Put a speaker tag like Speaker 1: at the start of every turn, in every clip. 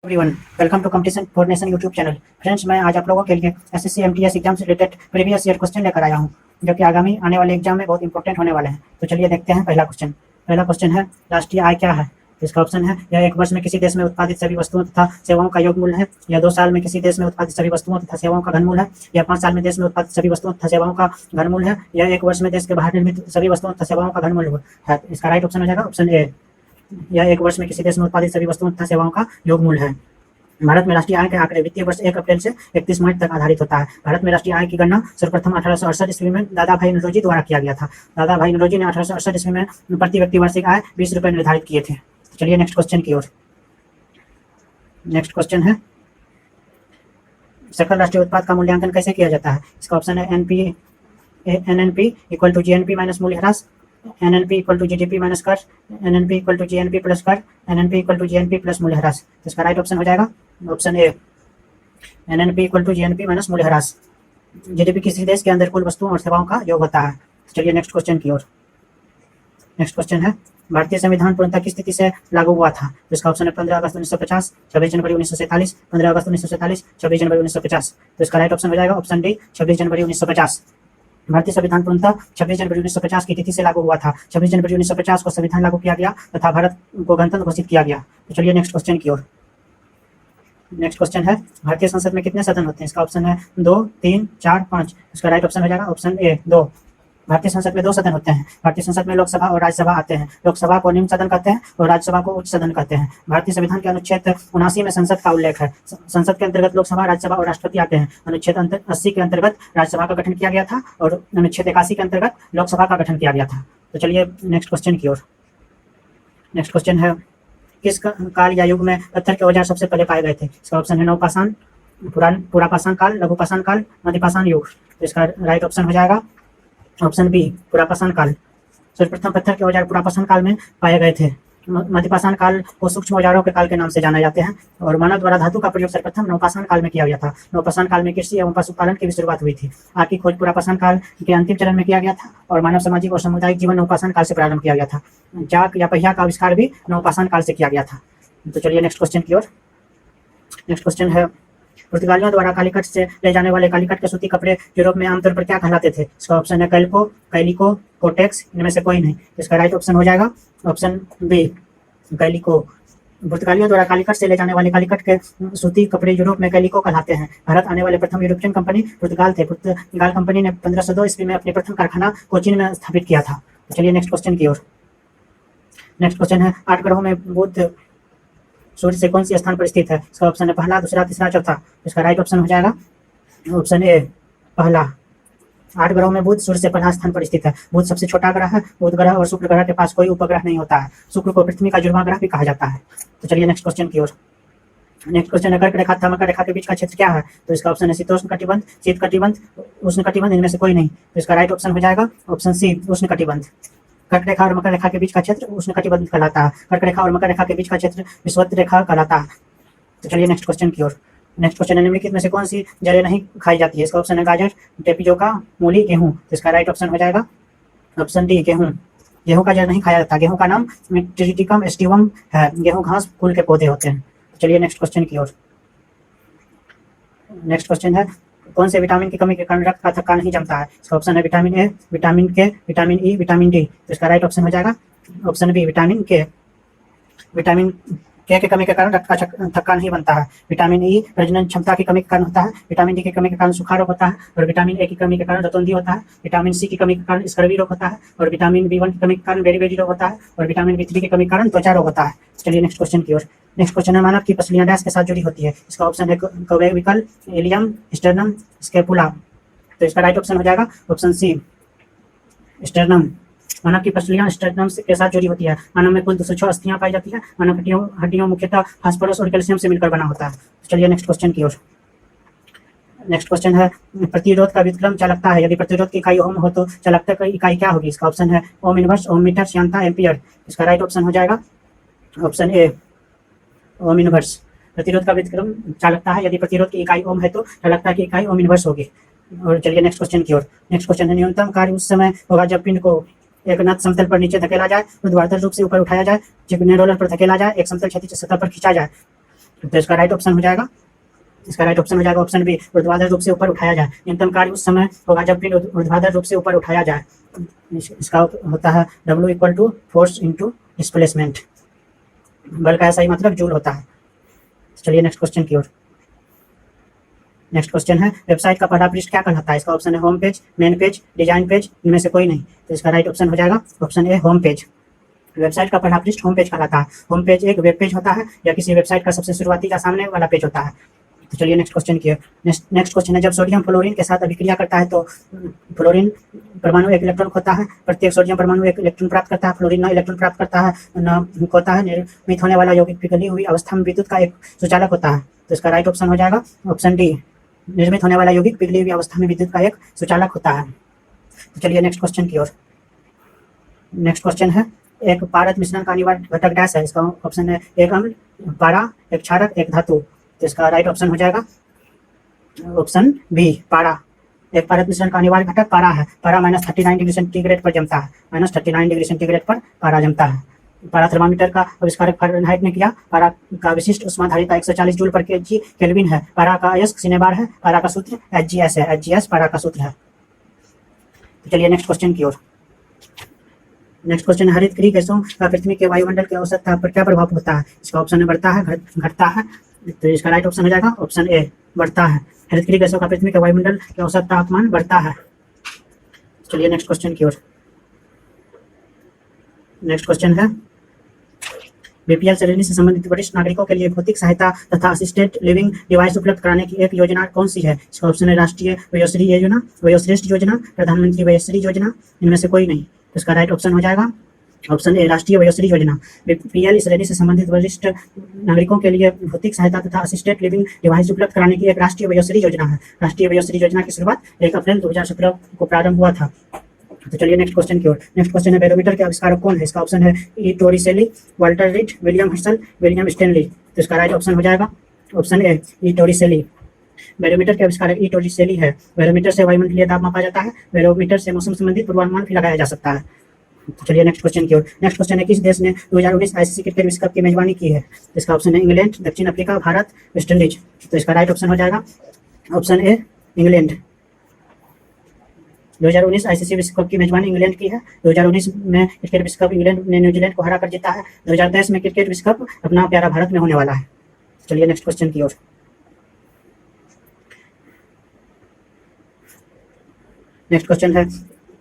Speaker 1: Everyone, welcome to competition for nation YouTube channel. Friends, मैं आज आप लोगों के लिए एसएससी एमटीएस एग्जाम से रिलेटेड प्रीवियस ईयर क्वेश्चन लेकर आया हूं, जो कि आगामी आने वाले एग्जाम में बहुत इंपॉर्टेंट होने वाले हैं। तो चलिए देखते हैं पहला क्वेश्चन। पहला क्वेश्चन है, राष्ट्रीय आय क्या है? इसका ऑप्शन है, यह एक वर्ष में किसी देश में उत्पादित सभी वस्तुओं तथा सेवाओं का योग मूल्य है, या 2 साल में किसी देश में उत्पादित सभी वस्तुओं तथा सेवाओं का घनमूल्य है, या 5 साल में देश में उत्पादित सभी वस्तुओं तथा सेवाओं का घनमूल्य है, या 1 वर्ष में देश के बाहर निर्मित सभी वस्तुओं तथा सेवाओं का घनमूल्य है। इसका राइट ऑप्शन हो जाएगा ऑप्शन ए, यह 1 वर्ष में किसी देश में उत्पादित सभी वस्तुओं तथा सेवाओं का योग मूल्य है। भारत में राष्ट्रीय आय के आंकड़े वित्तीय वर्ष 1 अप्रैल से 31 मार्च तक आधारित होता है। भारत में राष्ट्रीय आय की गणना सर्वप्रथम 1868 ईस्वी में दादा भाई नौरोजी द्वारा किया गया था। दादा भाई नौरोजी ने 1868 ईस्वी में प्रति व्यक्ति वार्षिक आय 20 रुपये निर्धारित किए थे। तो चलिए नेक्स्ट क्वेश्चन की ओर। नेक्स्ट क्वेश्चन है, सकल राष्ट्रीय उत्पाद का मूल्यांकन कैसे किया जाता है? इसका ऑप्शन है NNP equal to GNP minus मूल्य ह्रास, NNP equal to GDP minus कर, NNP equal to GNP plus कर, NNP equal to GNP plus मूल्य ह्रास। तो इसका राइट ऑप्शन हो जाएगा option A, NNP equal to GNP minus मूल्य ह्रास। जीडीपी किसी देश के अंदर कुल वस्तुओं और सेवाओं का योग होता है। चलिए नेक्स्ट क्वेश्चन की ओर। नेक्स्ट क्वेश्चन है, भारतीय संविधान पूर्णतः किस तिथि से लागू हुआ था? तो इसका ऑप्शन है 15 अगस्त 1950, 26 जनवरी 1947, 15 अगस्त 1947, 26 जनवरी 1950। तो इसका राइट ऑप्शन हो जाएगा ऑप्शन डी, 26 जनवरी 1950। भारतीय संविधान पूर्णतः 26 जनवरी 1950 की तिथि से लागू हुआ था। 26 जनवरी 1950 को संविधान लागू किया गया तथा भारत को गणतंत्र घोषित किया गया। तो चलिए नेक्स्ट क्वेश्चन की ओर। नेक्स्ट क्वेश्चन है, भारतीय संसद में कितने सदन होते हैं? इसका ऑप्शन है 2, 3, 4, 5। इसका राइट ऑप्शन हो जाएगा ऑप्शन ए, 2। भारतीय संसद में 2 सदन होते हैं। भारतीय संसद में लोकसभा और राज्यसभा आते हैं। लोकसभा को निम्न सदन कहते हैं और राज्यसभा को उच्च सदन कहते हैं। भारतीय संविधान के अनुच्छेद 79 में संसद का उल्लेख है। संसद के अंतर्गत लोकसभा, राज्यसभा और राष्ट्रपति आते हैं। अनुच्छेद 80 के अंतर्गत राज्यसभा का गठन किया गया था और अनुच्छेद 81 के अंतर्गत लोकसभा का गठन किया गया था। तो चलिए नेक्स्ट क्वेश्चन की ओर। नेक्स्ट क्वेश्चन है, किस काल या युग में पत्थर के औजार सबसे पहले पाए गए थे? इसका ऑप्शन है नवपाषाण, पुरापाषाण काल, लघुपाषाण काल, मध्यपाषाण युग। तो इसका राइट ऑप्शन हो जाएगा ऑप्शन बी, पुरापाषाण काल। सर्वप्रथम पत्थर के औजार पुरापाषाण काल में पाए गए थे। मध्यपाषाण काल को सूक्ष्म औजारों के काल के नाम से जाना जाते हैं और मानव द्वारा धातु का प्रयोग सर्वप्रथम नवपाषाण काल में किया गया था। नवपाषाण काल में कृषि एवं पशुपालन की भी शुरुआत हुई थी। आग की खोज पुरापाषाण काल के अंतिम चरण में किया गया था और मानव सामाजिक और सामुदायिक जीवन नवपाषाण काल से प्रारंभ किया गया था। चाक या पहिया का आविष्कार भी नवपाषाण काल से किया गया था। तो चलिए नेक्स्ट क्वेश्चन की ओर। नेक्स्ट क्वेश्चन है, पुर्तगालियों द्वारा कालीकट से ले जाने वाले कालीकट के सूती कपड़े यूरोप में आमतौर पर क्या कहलाते थे? इसका ऑप्शन है कैल्को, कैलिको, कोटेक्स। इनमें से कोई नहीं। इसका राइट ऑप्शन हो जाएगा ऑप्शन बी, कैलिको। पुर्तगालियों द्वारा कालीकट से ले जाने वाले कालीकट के सूती कपड़े यूरोप में कैलिको कहलाते हैं। भारत आने वाले प्रथम यूरोपियन कंपनी पुर्तगाल थे। पुर्तगाल कंपनी ने 1502 ईस्वी में अपने प्रथम कारखाना कोचीन में स्थापित किया था। तो चलिए नेक्स्ट क्वेश्चन की ओर। नेक्स्ट क्वेश्चन है, 8 ग्रहों में बुध सूर्य से कौन सी स्थान पर स्थित है? इसका ऑप्शन है पहला, दूसरा, तीसरा, चौथा। इसका राइट ऑप्शन हो जाएगा ऑप्शन ए, पहला। 8 ग्रहों में बुध सूर्य से पहला स्थान पर स्थित है। बुध सबसे छोटा ग्रह है। बुध ग्रह और शुक्र ग्रह के पास कोई उपग्रह नहीं होता है। शुक्र को पृथ्वी का जुड़वां ग्रह भी कहा जाता है। तो चलिए नेक्स्ट क्वेश्चन की ओर। नेक्स्ट क्वेश्चन है, कर्क रेखा तथा मकर रेखा के बीच का क्षेत्र क्या है? तो इसका ऑप्शन है शीतोष्ण कटिबंध, शीत कटिबंध, उष्ण कटिबंध। इनमें से कोई नहीं। तो इसका राइट ऑप्शन हो जाएगा ऑप्शन सी, उष्ण कटिबंध। कर्क रेखा और मकर रेखा के बीच का क्षेत्र उष्ण कटिबंध कहलाता है। कर्क रेखा और मकर रेखा के बीच का क्षेत्र विषुवत रेखा कहलाता है। तो चलिए नेक्स्ट क्वेश्चन की ओर। नेक्स्ट क्वेश्चन है, निम्नलिखित में से कौन सी जड़ें नहीं खाई जाती है? इसका ऑप्शन है गाजर, टेपिजोका, मूली, गेहूं। तो इसका राइट ऑप्शन हो जाएगा ऑप्शन डी, गेहूं। गेहूं का जड़ नहीं खाया जाता। गेहूं का नाम ट्रिटिकम एस्टिवम है। गेहूं घास फूल के पौधे होते हैं। तो चलिए नेक्स्ट क्वेश्चन की ओर। नेक्स्ट क्वेश्चन है, कौन से विटामिन की कमी के कारण रक्त का थक्का नहीं जमता है? इसका ऑप्शन है विटामिन ए, विटामिन के, विटामिन ई, विटामिन डी। तो इसका राइट ऑप्शन हो जाएगा ऑप्शन बी, विटामिन के। विटामिन के कमी के कारण रक्त का थक्का नहीं बनता है। विटामिन ई प्रजनन क्षमता की कमी के कारण होता है। विटामिन डी की कमी के कारण सुखाड़ रोग होता है और विटामिन ए की कमी के कारण रतौंधी होता है। विटामिन सी की कमी के कारण स्कर्वी रोग होता है और विटामिन बी1 की कमी के कारण बेरी रोग होता है और विटामिन बी3 की कमी के कारण त्वचा रोग होता है। चलिए नेक्स्ट क्वेश्चन की ओर। नेक्स्ट क्वेश्चन है, मानव की पसलियां डैश के साथ जुड़ी होती है? इसका ऑप्शन है क्लेविकल, इलियम, स्टर्नम, स्कैपुला। तो इसका राइट ऑप्शन हो जाएगा ऑप्शन सी, स्टर्नम। मानव की पसलियां स्टर्नम के साथ जुड़ी होती है। मानव में कुल 206 अस्थियां पाई जाती है। मानव हड्डियों मुख्यतः फास्फोरस और कैल्शियम से मिलकर बना होता है। तो चलिए नेक्स्ट क्वेश्चन की ओर। नेक्स्ट क्वेश्चन है, प्रतिरोध का व्युत्क्रम चालकता है। यदि प्रतिरोध की इकाई ओम हो तो चालकता की इकाई क्या होगी? इसका ऑप्शन है ओम इनवर्स, ओम मीटर, श्यानता, एम्पियर। इसका राइट ऑप्शन हो जाएगा ऑप्शन ए, ओम इनवर्स। प्रतिरोध का व्युत्क्रम चालकता है। यदि प्रतिरोध की इकाई ओम है तो चालकता की इकाई ओम इनवर्स होगी। और चलिए नेक्स्ट क्वेश्चन की ओर। नेक्स्ट क्वेश्चन है, न्यूनतम कार्य उस समय होगा जब पिंड को एक नत समतल पर नीचे धकेला जाए, ऊर्ध्वाधर रूप से ऊपर उठाया जाए, चिकने रोलर पर धकेला जाए, एक समतल क्षैतिज सतह पर खींचा जाए। तो इसका राइट ऑप्शन हो जाएगा, इसका राइट ऑप्शन हो जाएगा ऑप्शन बी, ऊर्ध्वाधर रूप से ऊपर उठाया जाए। न्यूनतम कार्य उस समय होगा जब पिंड ऊर्ध्वाधर रूप से ऊपर उठाया जाए। इसका होता है W equal to force into displacement. बल का सही मतलब जूल होता है। चलिए नेक्स्ट क्वेश्चन की ओर। नेक्स्ट क्वेश्चन है वेबसाइट का पहला पृष्ठ क्या कहलाता है? इसका ऑप्शन है home page, main page, design page, इनमें से कोई नहीं। तो इसका राइट ऑप्शन हो जाएगा ऑप्शन ए, होम पेज। वेबसाइट का पहला पृष्ठ होम पेज कहलाता है। होम पेज एक वेब पेज होता है या किसी वेबसाइट का सबसे शुरुआती या सामने वाला पेज होता है। तो चलिए नेक्स्ट क्वेश्चन की। नेक्स्ट क्वेश्चन है जब सोडियम फ्लोरीन के साथ अभिक्रिया करता है तो फ्लोरीन परमाणु एक इलेक्ट्रॉन खोता है, प्रत्येक सोडियम परमाणु एक इलेक्ट्रॉन प्राप्त करता है, फ्लोरीन 9 इलेक्ट्रॉन प्राप्त करता है, न खोता है। निर्मित होने वाला यौगिक पिघली हुई अवस्था में विद्युत का एक सुचालक होता है। तो इसका राइट ऑप्शन हो जाएगा ऑप्शन डी, निर्मित होने वाला यौगिक पिघली हुई अवस्था में विद्युत का एक सुचालक होता है। तो चलिए नेक्स्ट क्वेश्चन की ओर। नेक्स्ट क्वेश्चन है एक पारद मिश्रण का अनिवार्य घटक डैश है? इसका ऑप्शन है एक अम्ल, पारा, एक क्षारक, एक धातु। तो इसका राइट ऑप्शन हो जाएगा ऑप्शन बी, पारा। एक पारद मिश्रण का अनिवार्य घटक पारा है। पारा -39 डिग्री सेंटीग्रेड पर जमता है। -39 डिग्री सेंटीग्रेड पर पारा जमता है। पारा थर्मामीटर का आविष्कारक फारेनहाइट ने किया। पारा का विशिष्ट उष्माधारिता 140 जूल पर केजी केल्विन है। पारा का अयस्क सिनेबार है। पारा का सूत्र HGS है। HGS पारा का सूत्र है। तो चलिए नेक्स्ट क्वेश्चन की ओर। नेक्स्ट क्वेश्चन है हरित गृह गैसों का पृथ्वी के वायुमंडल के औसत ताप पर क्या प्रभाव होता है? इसका ऑप्शन है बढ़ता है, घटता है। तो इसका राइट ऑप्शन हो जाएगा ऑप्शन ए, बढ़ता है। हरित गृह गैसों का पृथ्वी के वायुमंडल के औसत तापमान बढ़ता है। चलिए नेक्स्ट क्वेश्चन की ओर। नेक्स्ट क्वेश्चन है BPL श्रेणी से संबंधित वरिष्ठ नागरिकों के लिए भौतिक सहायता तथा असिस्टेड लिविंग डिवाइस उपलब्ध कराने की एक योजना कौन सी है? इसका ऑप्शन है राष्ट्रीय वयोश्री योजना, वयोश्रेष्ठ योजना, प्रधानमंत्री वयोश्री योजना, इनमें से कोई नहीं। तो इसका राइट ऑप्शन हो जाएगा ऑप्शन ए, राष्ट्रीय वयोश्री योजना। BPL श्रेणी से संबंधित वरिष्ठ नागरिकों के लिए भौतिक सहायता तथा असिस्टेड लिविंग डिवाइस उपलब्ध कराने की एक राष्ट्रीय वयोश्री योजना है। राष्ट्रीय वयोश्री योजना की शुरुआत 1 अप्रैल 2017 को प्रारंभ हुआ था। तो चलिए नेक्स्ट क्वेश्चन की ओर। नेक्स्ट क्वेश्चन है बैरोमीटर के आविष्कारक कौन है? इसका ऑप्शन है E Torricelli, Walter Reed, William Hassel, William Stanley. तो इसका राइट ऑप्शन हो जाएगा option A, E Torricelli. Barometer के आविष्कारक ई टोरिसेली है। बैरोमीटर से वायुमंडलीय दाब मापा जाता है। बैरोमीटर से मौसम संबंधित पूर्वानुमान भी लगाया जा सकता है। तो चलिए नेक्स्ट क्वेश्चन की ओर। नेक्स्ट क्वेश्चन है किस देश ने 2019 ICC क्रिकेट विश्व कप की मेजबानी की है? इसका ऑप्शन है इंग्लैंड, दक्षिण अफ्रीका, भारत, वेस्ट इंडीज। तो इसका राइट ऑप्शन हो जाएगा ऑप्शन ए, इंग्लैंड। 2019 ICC विश्व कप की मेजबानी इंग्लैंड की है। 2019 में क्रिकेट विश्व कप इंग्लैंड ने न्यूजीलैंड को हरा कर जीता है। 2023 में क्रिकेट विश्व कप अपना प्यारा भारत में होने वाला है। चलिए नेक्स्ट क्वेश्चन की ओर। नेक्स्ट क्वेश्चन है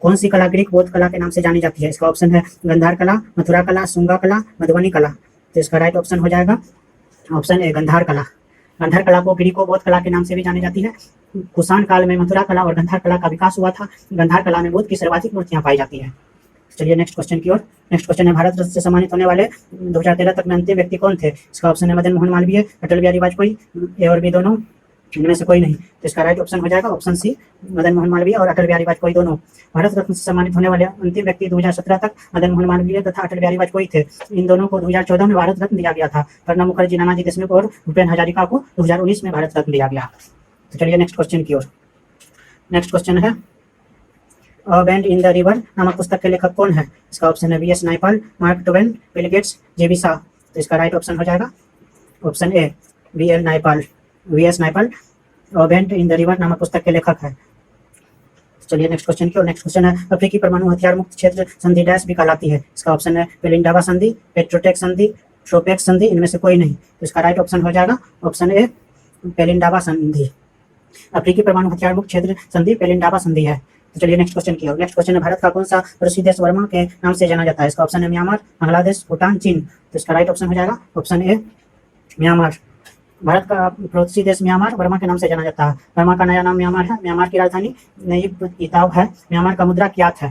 Speaker 1: कौन सी कला ग्रीक बौद्ध कला के नाम से जानी जाती है? इसका ऑप्शन है गंधार कला, मथुरा कला, शुंगा कला, मधुबनी कला। तो इसका राइट ऑप्शन हो जाएगा ऑप्शन ए, गंधार कला। गंधार कला को ग्रीको बौद्ध कला के नाम से भी जानी जाती है। कुषाण काल में मथुरा कला और गंधार कला का विकास हुआ था। गंधार कला में बुद्ध की सर्वाधिक मूर्तियां पाई जाती है। चलिए नेक्स्ट क्वेश्चन की ओर। नेक्स्ट क्वेश्चन है भारत रत्न से सम्मानित होने वाले 2013 तक में अंतिम व्यक्ति कौन थे? इसका ऑप्शन है मदन मोहन मालवीय, अटल बिहारी वाजपेयी, ए और बी दोनों, इनमें से कोई नहीं। तो इसका राइट ऑप्शन हो जाएगा ऑप्शन सी, मदन मोहन मालवीय और अटल बिहारी वाजपेयी दोनों। भारत रत्न से सम्मानित होने वाले अंतिम व्यक्ति 2017 तक मदन मोहन मालवीय तथा अटल बिहारी वाजपेयी थे। इन दोनों को 2014 में भारत रत्न दिया गया था। प्रणब मुखर्जी, नानाजी देशमुख और भूपेन हजारिका को 2019 में भारत रत्न दिया गया। तो चलिए नेक्स्ट क्वेश्चन की ओर। नेक्स्ट क्वेश्चन है a band in the river नामक पुस्तक के लेखक कौन है? इसका ऑप्शन है VS Naipal, mark Twain, Bill Gates, JB Shah. तो इसका राइट ऑप्शन हो जाएगा option A, VS Naipal a band in the river नामक पुस्तक के लेखक है। चलिए नेक्स्ट क्वेश्चन की ओर। नेक्स्ट क्वेश्चन है अफ्रीकी परमाणु हथियार मुक्त क्षेत्र संधि डैश भी कहलाती है? इसका ऑप्शन है पेलिंडावा संधि, पेट्रोटेक संधि, ट्रोपेक संधि, इनमें से कोई नहीं। तो इसका राइट ऑप्शन हो जाएगा ऑप्शन ए, पेलिंडावा संधि। अफ्रीकी परमाणु हथियार मुक्त क्षेत्र संधि पेलिंडावा संधि है। तो चलिए नेक्स्ट क्वेश्चन की ओर। नेक्स्ट क्वेश्चन है भारत का कौन सा पड़ोसी देश वर्मा के नाम से जाना जाता है? इसका ऑप्शन है म्यांमार, बांग्लादेश, भूटान, चीन। तो इसका राइट ऑप्शन हो जाएगा ऑप्शन ए, म्यांमार। भारत का पड़ोसी देश म्यांमार वर्मा के नाम से जाना जाता है। वर्मा का नया नाम म्यांमार है। म्यांमार की राजधानी नई इताव है। म्यांमार का मुद्रा क्यात है।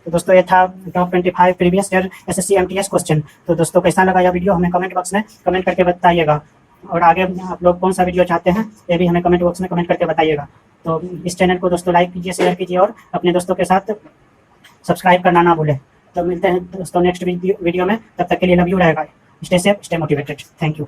Speaker 1: तो दोस्तों ये था top 25 previous year SSC MTS question. तो दोस्तों कैसा लगा यह वीडियो हमें कमेंट बॉक्स में कमेंट करके बताइएगा। और आगे आप लोग कौन सा वीडियो चाहते हैं ये भी हमें कमेंट बॉक्स में कमेंट करके बताइएगा। तो इस चैनल को दोस्तों लाइक कीजिए, शेयर कीजिए और अपने दोस्तों के साथ सब्सक्राइब करना ना भूलें। तो मिलते हैं दोस्तों नेक्स्ट वीडियो में। तब तक के लिए लव यू रहेगा। Stay safe, stay motivated. Thank you.